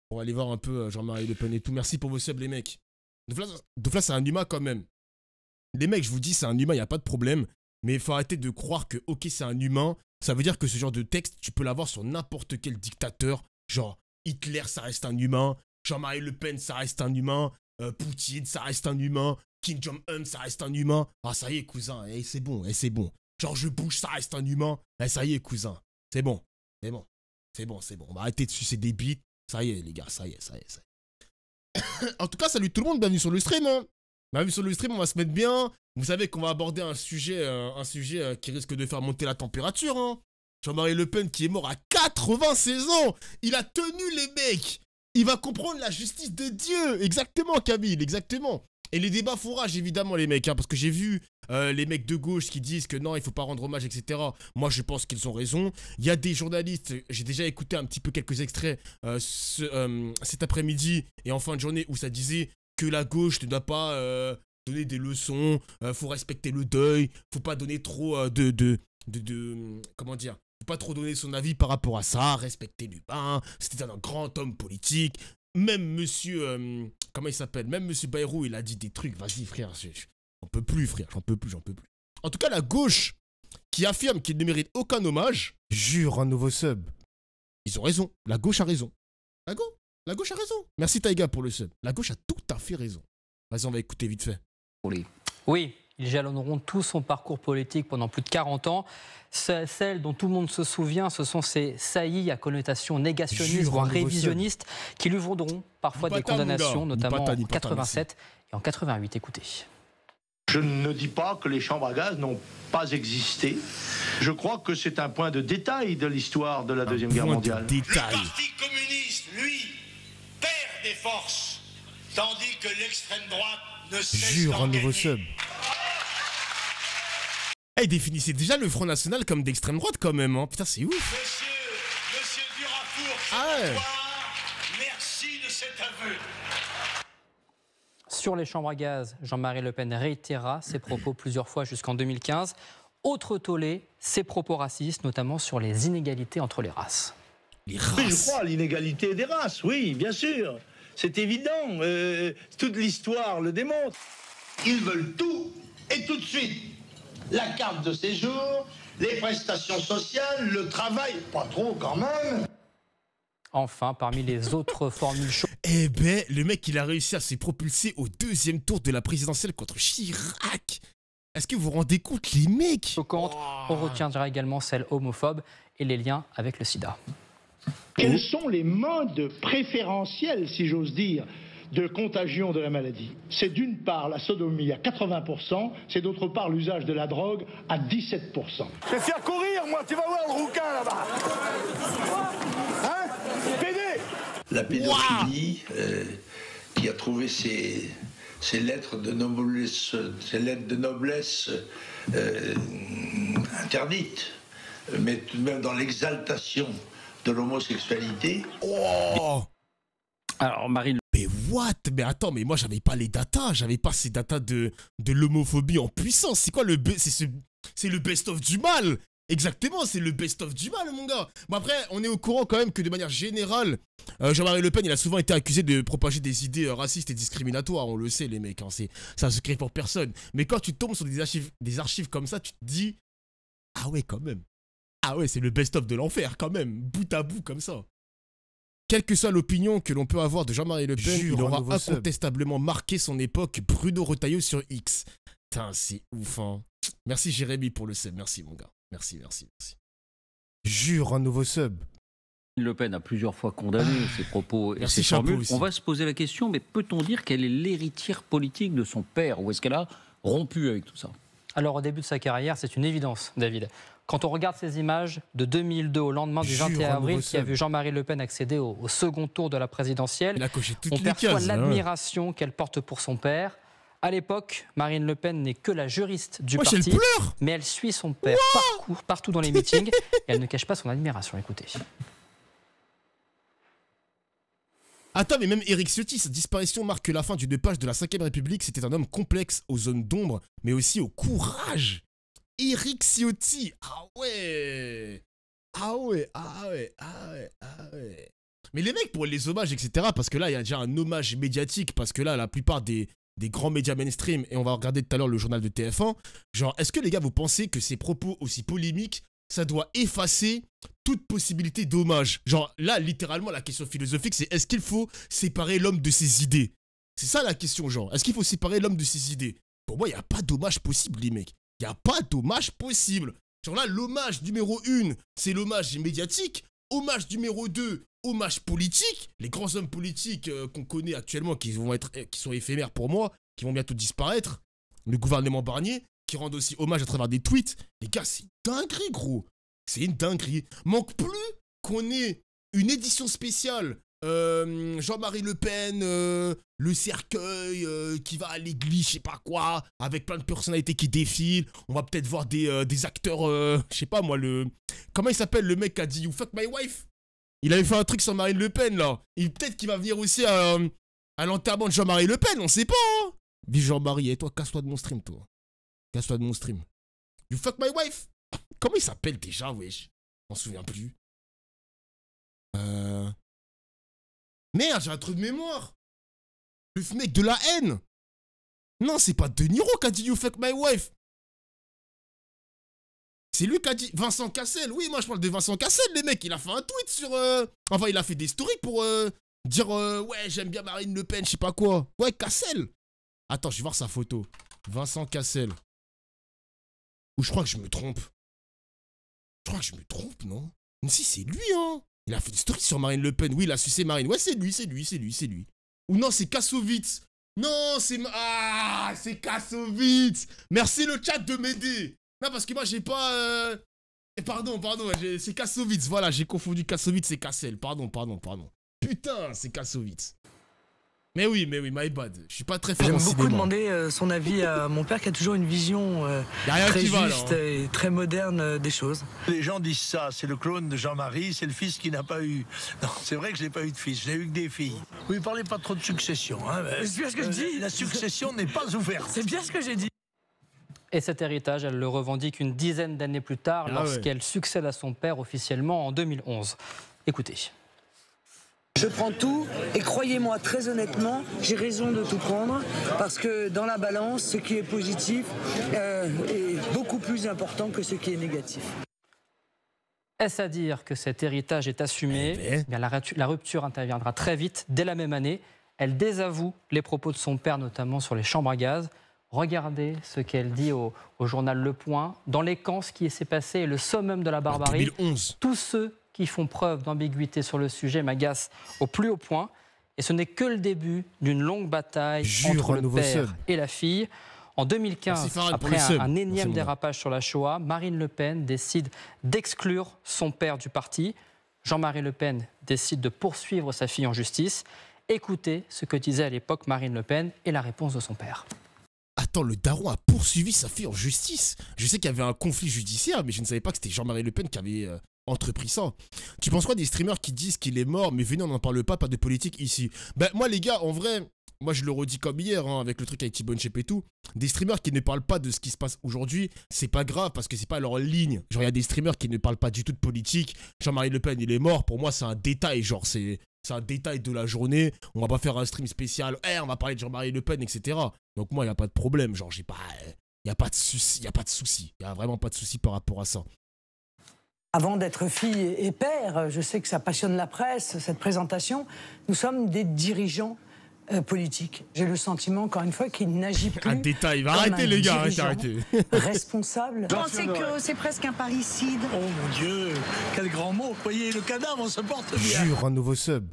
pour aller voir un peu Jean-Marie Le Pen et tout. Merci pour vos subs, les mecs. Dofla, c'est un humain quand même. Les mecs, je vous dis, c'est un humain, il n'y a pas de problème. Mais il faut arrêter de croire que, ok, c'est un humain. Ça veut dire que ce genre de texte, tu peux l'avoir sur n'importe quel dictateur. Genre, Hitler, ça reste un humain. Jean-Marie Le Pen, ça reste un humain. Poutine, ça reste un humain. Kim Jong-un, ça reste un humain. Ah, ça y est, cousin, c'est bon, c'est bon. George Bush, ça reste un humain. Ça y est, cousin, c'est bon. C'est bon, c'est bon, c'est bon. On va arrêter de sucer des bites. Ça y est, les gars, ça y est, ça y est, ça y est. En tout cas, salut tout le monde, bienvenue sur le stream. Hein. Bienvenue sur le stream, on va se mettre bien. Vous savez qu'on va aborder un sujet qui risque de faire monter la température. Hein. Jean-Marie Le Pen qui est mort à 96 ans. Il a tenu les mecs. Il va comprendre la justice de Dieu. Exactement, Camille, exactement. Et les débats font rage, évidemment, les mecs. Hein, parce que j'ai vu les mecs de gauche qui disent que non, il faut pas rendre hommage, etc. Moi, je pense qu'ils ont raison. Il y a des journalistes, j'ai déjà écouté un petit peu quelques extraits cet après-midi et en fin de journée où ça disait que la gauche ne doit pas donner des leçons, faut respecter le deuil, faut pas donner trop comment dire, faut pas trop donner son avis par rapport à ça, respecter l'humain, c'était un grand homme politique. Même monsieur, comment il s'appelle, même monsieur Bayrou, il a dit des trucs, vas-y frère, j'en peux plus frère, j'en peux plus. En tout cas, la gauche qui affirme qu'il ne mérite aucun hommage, jure un nouveau sub. Ils ont raison, la gauche a raison. La gauche a raison. Merci Taïga pour le sub. La gauche a tout à fait raison. Vas-y, on va écouter vite fait. Oui, ils jalonneront tout son parcours politique pendant plus de 40 ans. Celles dont tout le monde se souvient, ce sont ces saillies à connotation négationniste, voire révisionniste, qui lui vaudront parfois des condamnations, notamment en 87 et en 88. Écoutez. Je ne dis pas que les chambres à gaz n'ont pas existé. Je crois que c'est un point de détail de l'histoire de la Deuxième Guerre mondiale. Le Parti communiste, lui, perd des forces, tandis que l'extrême droite ne cesse jure un nouveau d'en sub. Eh, définissez déjà le Front National comme d'extrême droite quand même, hein. Putain, c'est ouf. Monsieur Durafour, ah ouais. Merci de cet aveu. Sur les chambres à gaz, Jean-Marie Le Pen réitéra ses propos plusieurs fois jusqu'en 2015. Autre tollé, ses propos racistes, notamment sur les inégalités entre les races. Oui, je crois à l'inégalité des races, oui, bien sûr. C'est évident, toute l'histoire le démontre. Ils veulent tout et tout de suite. La carte de séjour, les prestations sociales, le travail, pas trop quand même. Enfin, parmi les autres formules chaudes... Eh ben, le mec, il a réussi à se propulser au deuxième tour de la présidentielle contre Chirac. Est-ce que vous vous rendez compte, les mecs? On retiendra également celles homophobes et les liens avec le sida. Quels sont les modes préférentiels, si j'ose dire, de contagion de la maladie? C'est d'une part la sodomie à 80%, c'est d'autre part l'usage de la drogue à 17%. Je vais faire courir, moi, tu vas voir le rouquin là-bas. Hein? Pédé! La pédophilie, qui a trouvé ses lettres de noblesse, interdites, mais tout de même dans l'exaltation de l'homosexualité. Oh! Alors, Marine... Mais what? Mais attends, mais moi j'avais pas les datas, j'avais pas ces datas de l'homophobie en puissance. C'est quoi le c'est le best-of du mal. Exactement, c'est le best-of du mal, mon gars. Bon après, on est au courant quand même que de manière générale, Jean-Marie Le Pen, il a souvent été accusé de propager des idées racistes et discriminatoires. On le sait, les mecs, hein, ça ne se crée pour personne. Mais quand tu tombes sur des archives comme ça, tu te dis, ah ouais, quand même. Ah ouais, c'est le best-of de l'enfer, quand même, bout à bout comme ça. Quelle que soit l'opinion que l'on peut avoir de Jean-Marie Le Pen, il aura incontestablement marqué son époque. Bruno Retailleau sur X. Putain, c'est ouf, hein. Merci Jérémy pour le sub, merci mon gars. Merci. Jure un nouveau sub. Le Pen a plusieurs fois condamné ses propos et ses formules. On va se poser la question, mais peut-on dire qu'elle est l'héritière politique de son père, ou est-ce qu'elle a rompu avec tout ça? Alors au début de sa carrière, c'est une évidence, David. Quand on regarde ces images de 2002, au lendemain du 21 avril, qui a vu Jean-Marie Le Pen accéder au second tour de la présidentielle, on perçoit l'admiration qu'elle porte pour son père. À l'époque, Marine Le Pen n'est que la juriste du parti, mais elle suit son père partout dans les meetings et elle ne cache pas son admiration. Écoutez. Attends, mais même Éric Ciotti, sa disparition marque la fin du dépage de la 5ème République. C'était un homme complexe aux zones d'ombre, mais aussi au courage. Éric Ciotti, ah ouais. Mais les mecs, pour les hommages, etc., parce que là, il y a déjà un hommage médiatique, parce que là, la plupart des grands médias mainstream, et on va regarder tout à l'heure le journal de TF1, genre, est-ce que les gars, vous pensez que ces propos aussi polémiques, ça doit effacer toute possibilité d'hommage? Genre, là, littéralement, la question philosophique, c'est est-ce qu'il faut séparer l'homme de ses idées? C'est ça la question, genre. Est-ce qu'il faut séparer l'homme de ses idées? Pour moi, il n'y a pas d'hommage possible, les mecs. Il n'y a pas d'hommage possible. Genre là, l'hommage numéro 1, c'est l'hommage médiatique. Hommage numéro 2, hommage politique. Les grands hommes politiques qu'on connaît actuellement, qui sont éphémères pour moi, qui vont bientôt disparaître. Le gouvernement Barnier, qui rendent aussi hommage à travers des tweets. Les gars, c'est une dinguerie, gros. C'est une dinguerie. Manque plus qu'on ait une édition spéciale. Jean-Marie Le Pen, le cercueil qui va à l'église, je sais pas quoi, avec plein de personnalités qui défilent. On va peut-être voir des acteurs, je sais pas moi, comment il s'appelle le mec qui a dit You fuck my wife? Il avait fait un truc sur Marine Le Pen là. Peut-être qu'il va venir aussi à l'enterrement de Jean-Marie Le Pen, on sait pas, hein. Vive Jean-Marie, et toi, casse-toi de mon stream, toi. Casse-toi de mon stream. You fuck my wife? Comment il s'appelle déjà, wesh? Je m'en souviens plus. Merde, j'ai un trou de mémoire. Le mec de la haine. Non, c'est pas De Niro qui a dit You fuck my wife. C'est lui qui a dit Vincent Cassel. Oui, moi je parle de Vincent Cassel, les mecs. Il a fait un tweet sur... Enfin, il a fait des stories pour dire ouais, j'aime bien Marine Le Pen, je sais pas quoi. Ouais, Cassel. Attends, je vais voir sa photo. Vincent Cassel. Ou je crois que je me trompe. Je crois que je me trompe, non? Mais si, c'est lui, hein. Il a fait des stories sur Marine Le Pen. Oui, il a sucé Marine. Ouais, c'est lui. Ou non, c'est Kassovitz. Non, c'est... Ah, c'est Kassovitz. Merci le chat de m'aider. Non, parce que moi, j'ai pas... Pardon, c'est Kassovitz. Voilà, j'ai confondu Kassovitz et Cassel. Pardon. Putain, c'est Kassovitz. Mais oui, my bad. Je suis pas très fort en cinéma. J'aime beaucoup demander son avis à mon père qui a toujours une vision très juste et très moderne des choses. Les gens disent ça, c'est le clone de Jean-Marie, c'est le fils qui n'a pas eu... Non, c'est vrai que je n'ai pas eu de fils, je n'ai eu que des filles. Oui, parlez pas trop de succession. Hein, c'est bien ce que je dis. La succession n'est pas ouverte. C'est bien ce que j'ai dit. Et cet héritage, elle le revendique une dizaine d'années plus tard, lorsqu'elle succède à son père officiellement en 2011. Écoutez. Je prends tout et croyez-moi, très honnêtement, j'ai raison de tout prendre parce que dans la balance, ce qui est positif est beaucoup plus important que ce qui est négatif. Est-ce à dire que cet héritage est assumé? Bien, la rupture interviendra très vite, dès la même année. Elle désavoue les propos de son père, notamment sur les chambres à gaz. Regardez ce qu'elle dit au journal Le Point. Dans les camps, ce qui s'est passé est le summum de la barbarie. 2011. Tous ceux qui font preuve d'ambiguïté sur le sujet m'agacent au plus haut point. Et ce n'est que le début d'une longue bataille entre le père et la fille. En 2015, après un énième dérapage sur la Shoah, Marine Le Pen décide d'exclure son père du parti. Jean-Marie Le Pen décide de poursuivre sa fille en justice. Écoutez ce que disait à l'époque Marine Le Pen et la réponse de son père. Attends, le daron a poursuivi sa fille en justice. Je sais qu'il y avait un conflit judiciaire, mais je ne savais pas que c'était Jean-Marie Le Pen qui avait entrepris ça. Tu penses quoi des streamers qui disent qu'il est mort, mais venez, on n'en parle pas de politique ici? Ben, moi, les gars, en vrai, moi, je le redis comme hier, hein, avec le truc avec T-Bone Shape et tout. Des streamers qui ne parlent pas de ce qui se passe aujourd'hui, c'est pas grave, parce que c'est pas leur ligne. Genre, il y a des streamers qui ne parlent pas du tout de politique. Jean-Marie Le Pen, il est mort. Pour moi, c'est un détail, genre, c'est un détail de la journée. On va pas faire un stream spécial. On va parler de Jean-Marie Le Pen, etc. Donc moi, il n'y a pas de problème. Genre, j'ai pas... Il n'y a pas de souci. Il n'y a vraiment pas de souci par rapport à ça. Avant d'être fille et père, je sais que ça passionne la presse, cette présentation. Nous sommes des dirigeants politiques. J'ai le sentiment, encore une fois, qu'il n'agit plus... Un détail. Arrêtez, les gars. Arrêtez. Responsable. Vous pensez que c'est presque un parricide? Oh mon Dieu, quel grand mot. Vous voyez, le cadavre, on se porte bien. Jure, un nouveau sub.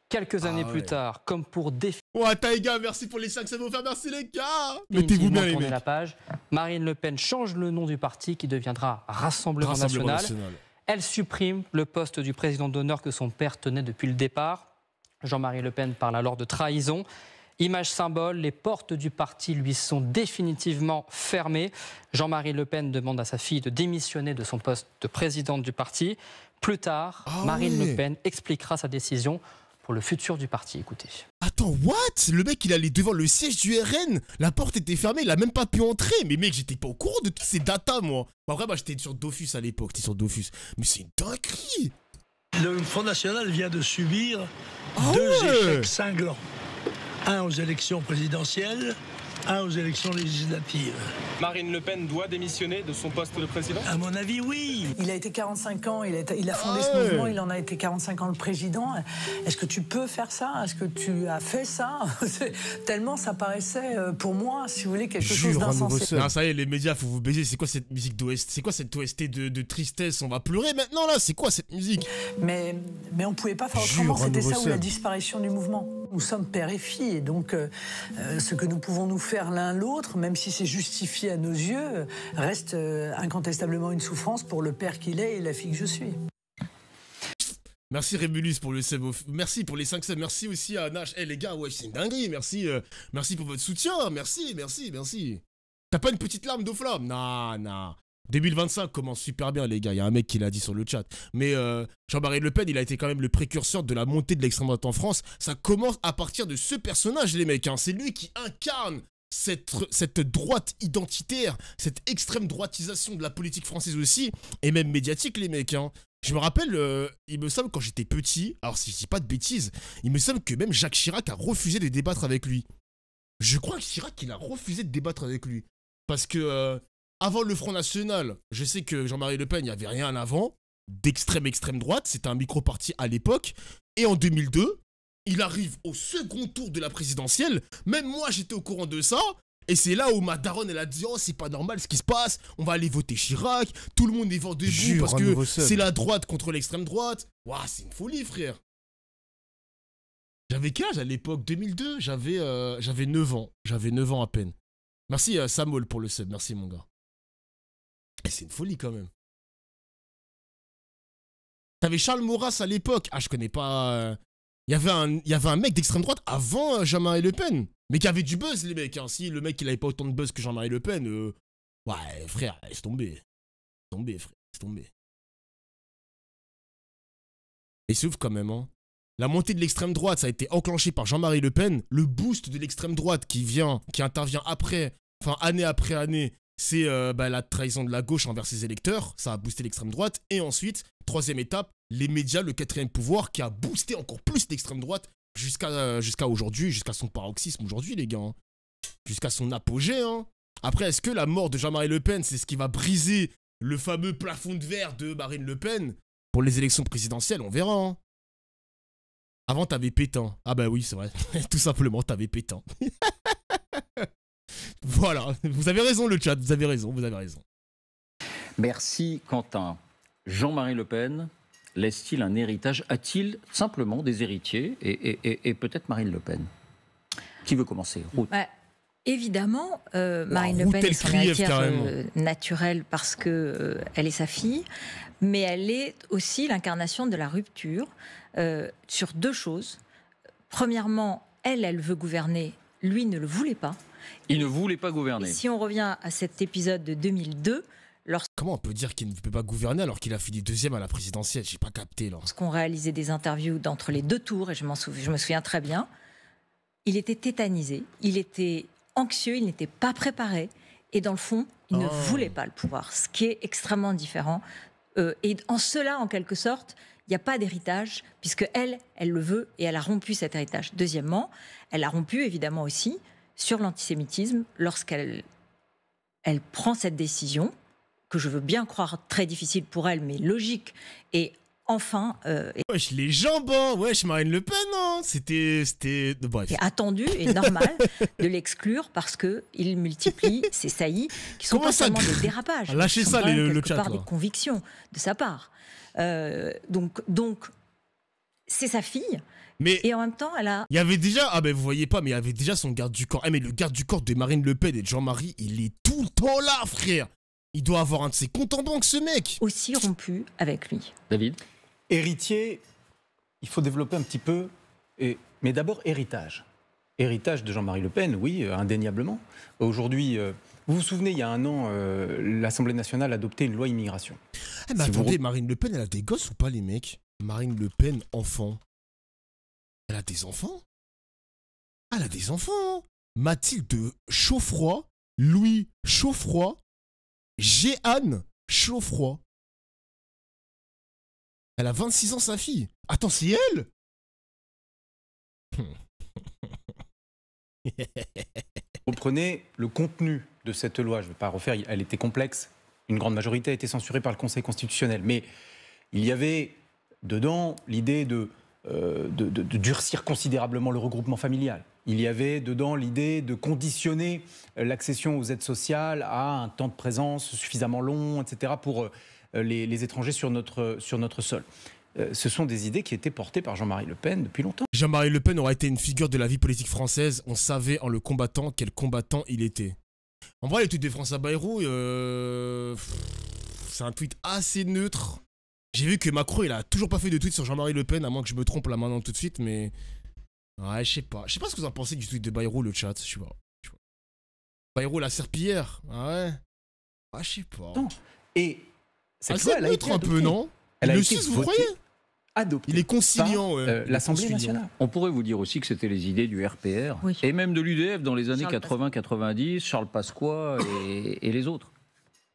Quelques années plus tard, comme pour défier... Ouais, Taïga, merci pour les 5 subs offerts, merci les gars. Mettez-vous bien, les mecs. La page. Marine Le Pen change le nom du parti qui deviendra Rassemblement National. Elle supprime le poste du président d'honneur que son père tenait depuis le départ. Jean-Marie Le Pen parle alors de trahison. Image symbole, les portes du parti lui sont définitivement fermées. Jean-Marie Le Pen demande à sa fille de démissionner de son poste de présidente du parti. Plus tard, Marine Le Pen expliquera sa décision pour le futur du parti. Écoutez. Attends, what? Le mec, il allait devant le siège du RN. La porte était fermée, il a même pas pu entrer. Mais mec, j'étais pas au courant de toutes ces datas, moi. En vrai, moi, j'étais sur Dofus à l'époque. J'étais sur Dofus. Mais c'est une dinguerie. Le Front National vient de subir deux échecs cinglants. Un aux élections présidentielles, un aux élections législatives. Marine Le Pen doit démissionner de son poste de président? À mon avis, oui. Il a été 45 ans, il a fondé ce mouvement, il en a été 45 ans le président. Est-ce que tu peux faire ça? Est-ce que tu as fait ça? Tellement ça paraissait, pour moi, si vous voulez, quelque chose d'insensé. Non, ça y est, les médias, faut vous baiser. C'est quoi cette musique d'OST? C'est quoi cette OST de tristesse? On va pleurer maintenant, là? C'est quoi cette musique? Mais on pouvait pas faire autrement, c'était ça ou la disparition du mouvement. Nous sommes père et fille, et donc ce que nous pouvons nous faire l'un l'autre, même si c'est justifié à nos yeux, reste incontestablement une souffrance pour le père qu'il est et la fille que je suis. Merci Rébulus pour le sub, merci pour les 5 subs, merci aussi à Nash. Eh les gars, ouais, c'est une dinguerie, merci, merci pour votre soutien, merci. T'as pas une petite larme d'eau flamme? Non. 2025 commence super bien les gars, il y a un mec qui l'a dit sur le chat. Mais Jean-Marie Le Pen, il a été quand même le précurseur de la montée de l'extrême droite en France. Ça commence à partir de ce personnage les mecs, hein. C'est lui qui incarne cette droite identitaire, cette extrême droitisation de la politique française aussi, et même médiatique les mecs, hein. Je me rappelle, il me semble quand j'étais petit, alors si je dis pas de bêtises, il me semble que même Jacques Chirac a refusé de débattre avec lui. Je crois que Chirac, il a refusé de débattre avec lui. Parce que avant le Front National, je sais que Jean-Marie Le Pen, il n'y avait rien avant, d'extrême droite, c'était un micro-parti à l'époque, et en 2002, il arrive au second tour de la présidentielle, même moi j'étais au courant de ça, et c'est là où ma daronne elle a dit « Oh c'est pas normal ce qui se passe, on va aller voter Chirac, tout le monde est vent debout parce que c'est la droite contre l'extrême droite. » Waouh, c'est une folie frère. J'avais quel âge à l'époque? 2002, j'avais 9 ans, j'avais 9 ans à peine. Merci Samuel pour le sub, merci mon gars. Et c'est une folie quand même. T'avais Charles Maurras à l'époque, ah je connais pas... Il y avait un mec d'extrême droite avant Jean-Marie Le Pen. Mais qui avait du buzz, les mecs. Hein. Si le mec, il avait pas autant de buzz que Jean-Marie Le Pen, ouais, frère, laisse tomber. Laisse tomber, frère, laisse tomber. Et c'est ouf quand même, hein. La montée de l'extrême droite, ça a été enclenché par Jean-Marie Le Pen. Le boost de l'extrême droite qui intervient après, enfin année après année, c'est la trahison de la gauche envers ses électeurs. Ça a boosté l'extrême droite. Et ensuite, troisième étape, les médias, le quatrième pouvoir qui a boosté encore plus l'extrême droite jusqu'à aujourd'hui, jusqu'à son paroxysme aujourd'hui, les gars. Hein. Jusqu'à son apogée. Hein. Après, est-ce que la mort de Jean-Marie Le Pen, c'est ce qui va briser le fameux plafond de verre de Marine Le Pen pour les élections présidentielles? On verra. Hein. Avant, t'avais Pétain. Ah bah oui, c'est vrai. Tout simplement, t'avais Pétain. Voilà. Vous avez raison, le chat. Vous avez raison. Merci, Quentin. Jean-Marie Le Pen laisse-t-il un héritage? A-t-il simplement des héritiers et peut-être Marine Le Pen? Qui veut commencer? Ruth. Évidemment, Marine Le Pen est son héritière naturelle parce qu'elle est sa fille, mais elle est aussi l'incarnation de la rupture sur deux choses. Premièrement, elle veut gouverner, lui ne le voulait pas. Il ne voulait pas gouverner. Et si on revient à cet épisode de 2002... Comment on peut dire qu'il ne peut pas gouverner alors qu'il a fini deuxième à la présidentielle? J'ai pas capté là. Lorsqu'on réalisait des interviews d'entre les deux tours, et je me souviens très bien, il était tétanisé, il était anxieux, il n'était pas préparé, et dans le fond, il ne voulait pas le pouvoir, ce qui est extrêmement différent. Et en cela, en quelque sorte, il n'y a pas d'héritage, puisque elle le veut, et elle a rompu cet héritage. Deuxièmement, elle a rompu évidemment aussi sur l'antisémitisme lorsqu'elle prend cette décision, que je veux bien croire très difficile pour elle, mais logique. Et enfin... Wesh, les jambes, hein. Wesh, Marine Le Pen, hein. C'était... Bref. C'est attendu et normal de l'exclure parce qu'il multiplie ces saillies qui sont pas seulement des dérapages. Lâchez ça, le chat. Des convictions de sa part. Donc c'est sa fille. Et en même temps, elle a... Il y avait déjà... Ah ben vous voyez pas, mais il y avait déjà son garde du corps. Mais le garde du corps de Marine Le Pen et de Jean-Marie, il est tout le temps là, frère. Il doit avoir un de ses comptes en banque, ce mec. Aussi rompu avec lui. David? Héritier, il faut développer un petit peu, mais d'abord héritage. Héritage de Jean-Marie Le Pen, oui, indéniablement. Aujourd'hui, vous vous souvenez, il y a un an, l'Assemblée nationale a adopté une loi immigration. Mais attendez, Marine Le Pen, elle a des gosses ou pas, les mecs? Marine Le Pen, enfant. Elle a des enfants? Elle a des enfants. Mathilde Chauffroy, Louis Chauffroy, Jeanne Chauffroy. Elle a 26 ans, sa fille. Attends, c'est elle? Reprenez le contenu de cette loi. Je ne vais pas refaire, elle était complexe. Une grande majorité a été censurée par le Conseil constitutionnel. Mais il y avait dedans l'idée de durcir considérablement le regroupement familial. Il y avait dedans l'idée de conditionner l'accession aux aides sociales à un temps de présence suffisamment long, etc., pour les étrangers sur notre sol. Ce sont des idées qui étaient portées par Jean-Marie Le Pen depuis longtemps. Jean-Marie Le Pen aurait été une figure de la vie politique française. On savait en le combattant quel combattant il était. En vrai, le tweet de François Bayrou, c'est un tweet assez neutre. J'ai vu que Macron, il a toujours pas fait de tweet sur Jean-Marie Le Pen, à moins que je me trompe là maintenant tout de suite, mais... Ouais, je sais pas. Je sais pas ce que vous en pensez du tweet de Bayrou, le chat, je sais pas. Bayrou, la serpillière, ah ouais. Ah, je sais pas. Non. Et cette loi, elle a été un peu, non? Elle a le été 6, vous croyez? Adopté. Il est conciliant, ouais. L'Assemblée nationale. On pourrait vous dire aussi que c'était les idées du RPR, oui, et même de l'UDF dans les années 80-90, Charles Pasqua et les autres.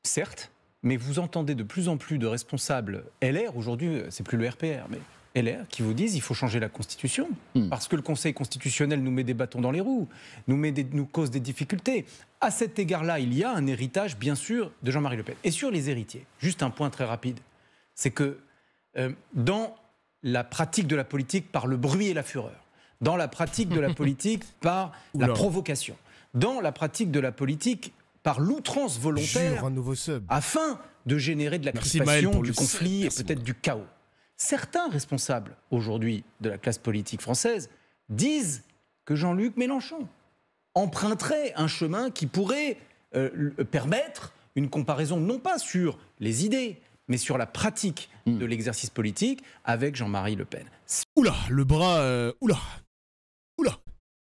Certes, mais vous entendez de plus en plus de responsables LR, aujourd'hui c'est plus le RPR, mais LR, qui vous disent il faut changer la Constitution, parce que le Conseil constitutionnel nous met des bâtons dans les roues, nous cause des difficultés. À cet égard-là, il y a un héritage, bien sûr, de Jean-Marie Le Pen. Et sur les héritiers, juste un point très rapide, c'est que dans la pratique de la politique par le bruit et la fureur, dans la pratique de la politique par la provocation, dans la pratique de la politique par l'outrance volontaire, afin de générer de la crispation, du conflit et peut-être du chaos. Certains responsables aujourd'hui de la classe politique française disent que Jean-Luc Mélenchon emprunterait un chemin qui pourrait permettre une comparaison non pas sur les idées, mais sur la pratique de l'exercice politique avec Jean-Marie Le Pen. Oula, le bras... Oula.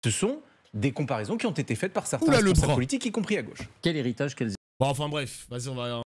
Ce sont des comparaisons qui ont été faites par certains responsables politiques, y compris à gauche. Quel héritage, quels... Bon, enfin bref, vas-y, on va...